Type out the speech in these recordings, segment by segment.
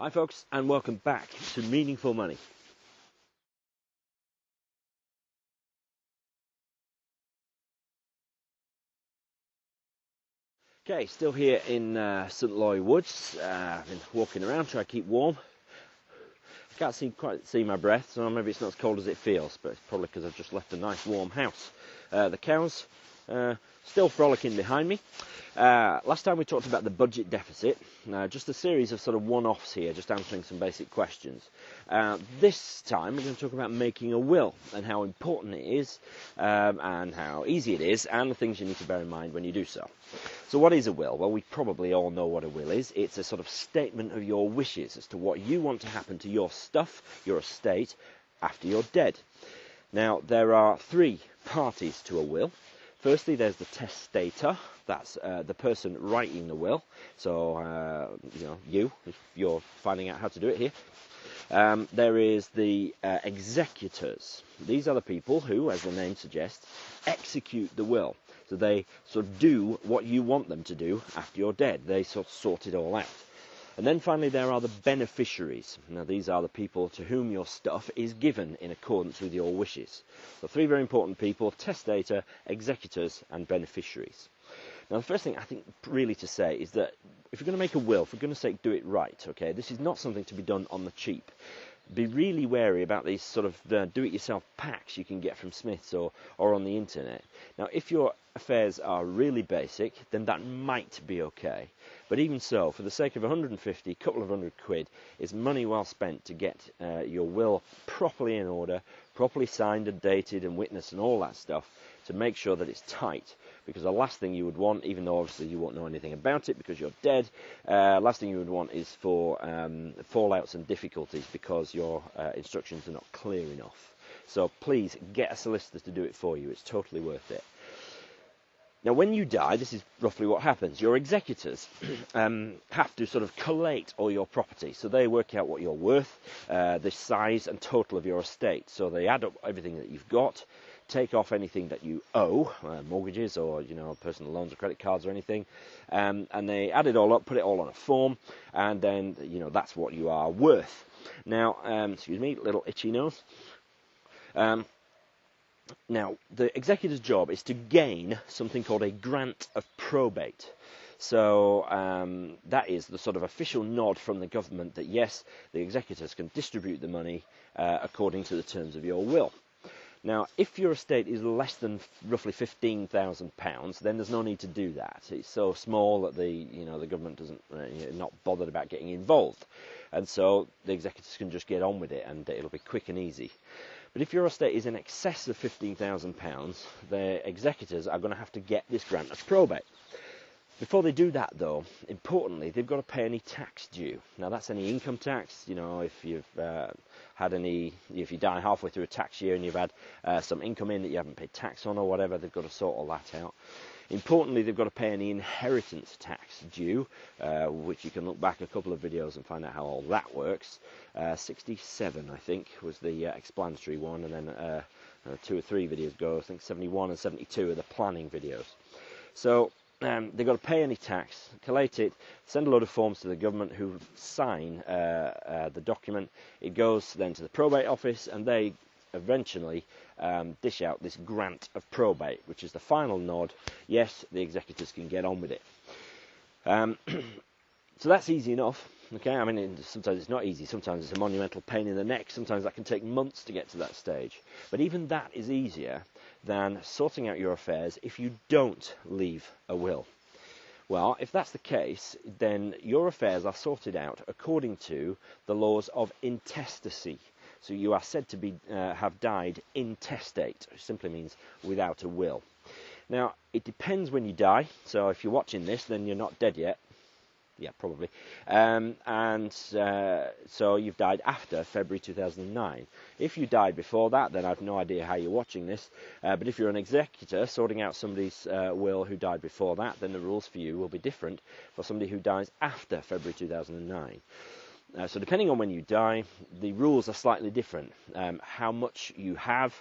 Hi folks, and welcome back to Meaningful Money. Okay, still here in St Loy Woods. I've been walking around trying to keep warm. I can't quite see my breath, so maybe it's not as cold as it feels, but it's probably because I've just left a nice warm house. The cows still frolicking behind me. Last time we talked about the budget deficit, just a series of sort of one-offs here, just answering some basic questions. This time we're going to talk about making a will and how important it is and how easy it is and the things you need to bear in mind when you do so. So what is a will? Well, we probably all know what a will is. It's a sort of statement of your wishes as to what you want to happen to your stuff, your estate, after you're dead. Now, there are three parties to a will. Firstly, there's the testator. That's the person writing the will. So, you, if you're finding out how to do it here. There is the executors. These are the people who, as the name suggests, execute the will. So they sort of do what you want them to do after you're dead. They sort of sort it all out. And then finally there are the beneficiaries. Now these are the people to whom your stuff is given in accordance with your wishes. So three very important people: testator, executors and beneficiaries. Now the first thing I think really to say is that if you're going to make a will, for goodness sake, do it right, okay? This is not something to be done on the cheap. Be really wary about these sort of do-it-yourself packs you can get from Smith's or on the internet. Now, if your affairs are really basic, then that might be okay. But even so, for the sake of 150, couple of £100, it's money well spent to get your will properly in order, properly signed and dated and witnessed and all that stuff, to make sure that it's tight. Because the last thing you would want, even though obviously you won't know anything about it because you're dead, last thing you would want is for fallouts and difficulties because your instructions are not clear enough. So please get a solicitor to do it for you. It's totally worth it. Now, when you die, this is roughly what happens. Your executors have to sort of collate all your property. So they work out what you're worth, the size and total of your estate. So they add up everything that you've got, take off anything that you owe, mortgages or personal loans or credit cards or anything, and they add it all up, put it all on a form, and then that's what you are worth. Now, excuse me, little itchy nose. Now, the executor's job is to gain something called a grant of probate. So that is the sort of official nod from the government that yes, the executors can distribute the money according to the terms of your will. Now, if your estate is less than roughly £15,000, then there's no need to do that. It's so small that the government doesn't not bothered about getting involved, and so the executors can just get on with it, and it'll be quick and easy. But if your estate is in excess of £15,000, the executors are going to have to get this grant of probate. Before they do that, though, importantly, they've got to pay any tax due. Now, that's any income tax. If you've if you die halfway through a tax year and you've had some income in that you haven't paid tax on or whatever, they've got to sort all that out. Importantly, they've got to pay any inheritance tax due, which you can look back a couple of videos and find out how all that works. 67, I think, was the explanatory one, and then 2 or 3 videos ago, I think 71 and 72 are the planning videos. So they've got to pay any tax, collate it, send a load of forms to the government who sign the document. It goes then to the probate office, and they eventually dish out this grant of probate, which is the final nod. Yes, the executors can get on with it. So that's easy enough. Okay, I mean, sometimes it's not easy. Sometimes it's a monumental pain in the neck. Sometimes that can take months to get to that stage. But even that is easier than sorting out your affairs if you don't leave a will. Well, if that's the case, then your affairs are sorted out according to the laws of intestacy. So you are said to be have died intestate, which simply means without a will. Now, it depends when you die. So if you're watching this, then you're not dead yet. Yeah, probably. So you've died after February 2009. If you died before that, then I've no idea how you're watching this. But if you're an executor sorting out somebody's will who died before that, then the rules for you will be different for somebody who dies after February 2009. So depending on when you die, the rules are slightly different. How much you have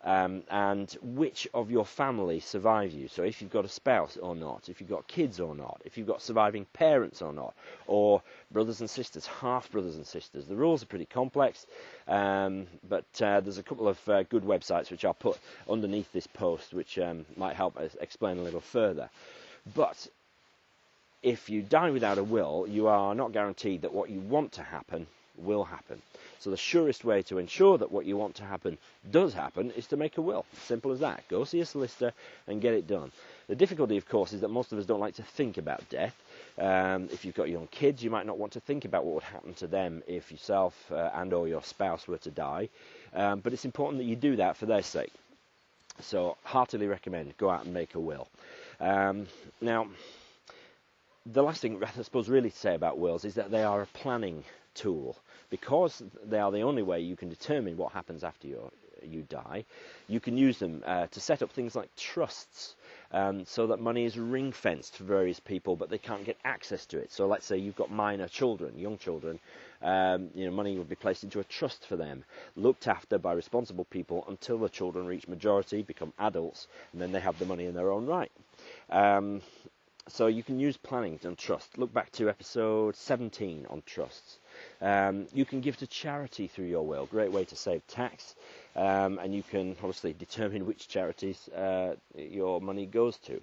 and which of your family survive you. So if you've got a spouse or not, if you've got kids or not, if you've got surviving parents or not, or brothers and sisters, half brothers and sisters. The rules are pretty complex, but there's a couple of good websites which I'll put underneath this post, which might help us explain a little further. But if you die without a will, you are not guaranteed that what you want to happen will happen. So the surest way to ensure that what you want to happen does happen is to make a will. Simple as that. Go see a solicitor and get it done. The difficulty, of course, is that most of us don't like to think about death. If you've got young kids, you might not want to think about what would happen to them if yourself and or your spouse were to die. But it's important that you do that for their sake. So heartily recommend go out and make a will. Now, the last thing I suppose really to say about wills is that they are a planning tool. Because they are the only way you can determine what happens after you die, you can use them to set up things like trusts, so that money is ring-fenced for various people, but they can't get access to it. So let's say you've got minor children, young children, money would be placed into a trust for them, looked after by responsible people until the children reach majority, become adults, and then they have the money in their own right. So you can use planning on trust. Look back to episode 17 on trusts. You can give to charity through your will. Great way to save tax. And you can obviously determine which charities your money goes to.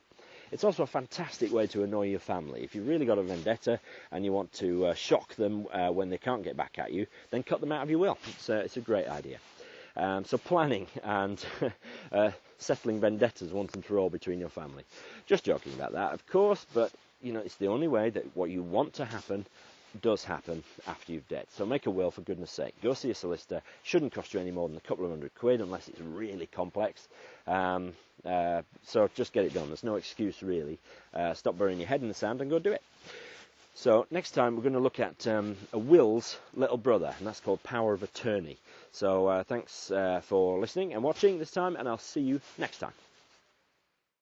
It's also a fantastic way to annoy your family. If you've really got a vendetta and you want to shock them when they can't get back at you, then cut them out of your will. It's a great idea. So planning and settling vendettas once and for all between your family. Just joking about that, of course, but it's the only way that what you want to happen does happen after you've dead. So make a will, for goodness sake. Go see a solicitor. Shouldn't cost you any more than a couple of £100 unless it's really complex. So just get it done. There's no excuse really. Stop burying your head in the sand and go do it. So next time we're going to look at a will's little brother, and that's called power of attorney. So thanks for listening and watching this time, and I'll see you next time.